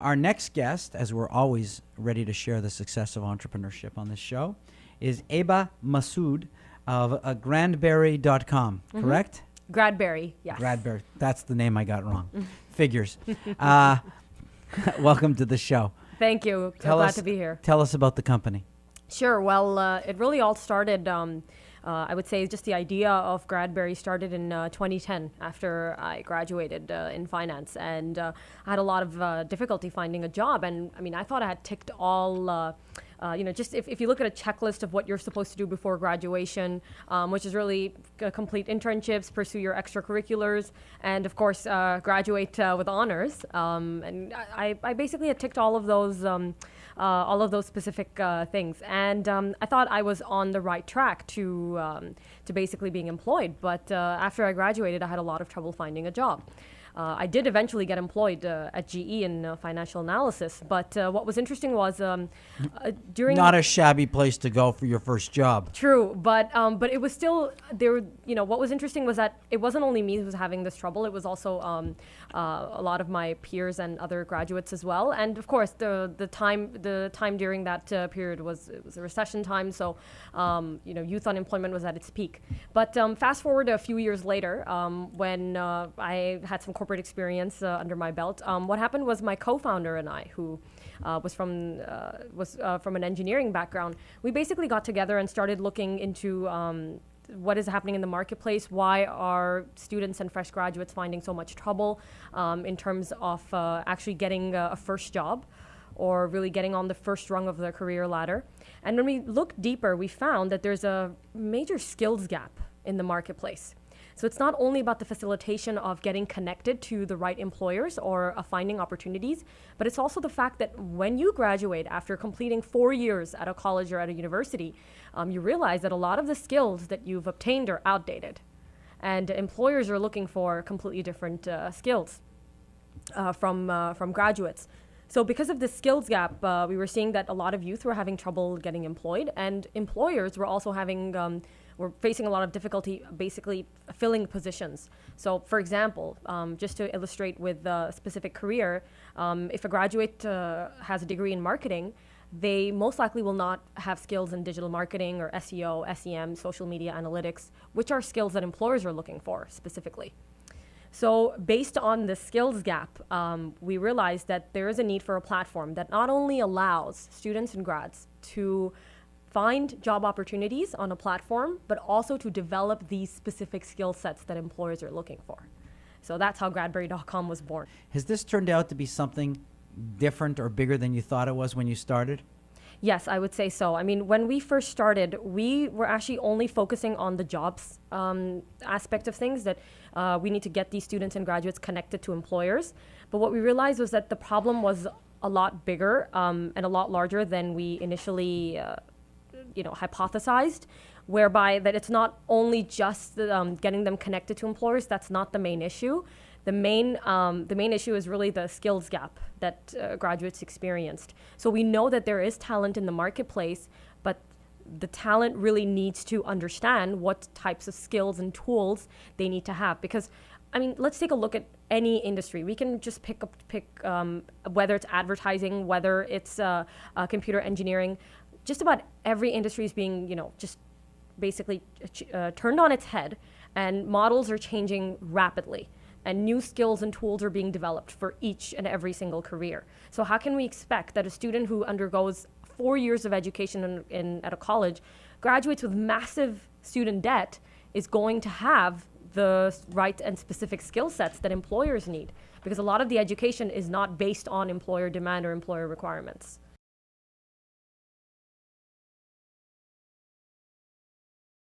Our next guest, as we're always ready to share the success of entrepreneurship on this show, is Iba Massod of grandberry.com, correct? Gradberry, yes. Gradberry. That's the name I got wrong. Figures. Welcome to the show. Thank you. Glad to be here. Tell us about the company. Sure. Well, it really all started, I would say just the idea of Gradberry started in 2010 after I graduated in finance. And I had a lot of difficulty finding a job. And I mean, I thought I had ticked all... just if you look at a checklist of what you're supposed to do before graduation, which is really complete internships, pursue your extracurriculars, and of course, graduate with honors. And I basically had ticked all of those specific things. And I thought I was on the right track to basically being employed. But after I graduated, I had a lot of trouble finding a job. I did eventually get employed at GE in financial analysis, but what was interesting was during... Not a shabby place to go for your first job. True, but it was still there. What was interesting was that it wasn't only me who was having this trouble. It was also a lot of my peers and other graduates as well. And of course, the time during that period it was a recession time, so youth unemployment was at its peak. But fast forward a few years later, when I had some corporate experience under my belt, what happened was my co-founder and I, who was from an engineering background, we basically got together and started looking into what is happening in the marketplace. Why are students and fresh graduates finding so much trouble in terms of actually getting a first job or really getting on the first rung of their career ladder? And when we looked deeper, we found that there's a major skills gap in the marketplace. So it's not only about the facilitation of getting connected to the right employers or finding opportunities, but it's also the fact that when you graduate after completing 4 years at a college or at a university, you realize that a lot of the skills that you've obtained are outdated. And employers are looking for completely different skills from graduates. So because of this skills gap, we were seeing that a lot of youth were having trouble getting employed, and employers were also we're facing a lot of difficulty basically filling positions. So for example, just to illustrate with a specific career, if a graduate has a degree in marketing, they most likely will not have skills in digital marketing or SEO, SEM, social media analytics, which are skills that employers are looking for specifically. So based on the skills gap, we realized that there is a need for a platform that not only allows students and grads to find job opportunities on a platform, but also to develop these specific skill sets that employers are looking for. So that's how Gradberry.com was born. Has this turned out to be something different or bigger than you thought it was when you started? Yes, I would say so. I mean, when we first started, we were actually only focusing on the jobs aspect of things, that we need to get these students and graduates connected to employers. But what we realized was that the problem was a lot bigger and a lot larger than we initially hypothesized, whereby that it's not only just getting them connected to employers. That's not the main issue. The main issue is really the skills gap that graduates experienced. So we know that there is talent in the marketplace, but the talent really needs to understand what types of skills and tools they need to have. Because, I mean, let's take a look at any industry. We can just pick whether it's advertising, whether it's computer engineering. Just about every industry is being, just basically turned on its head, and models are changing rapidly, and new skills and tools are being developed for each and every single career. So how can we expect that a student who undergoes 4 years of education at a college, graduates with massive student debt, is going to have the right and specific skill sets that employers need? Because a lot of the education is not based on employer demand or employer requirements.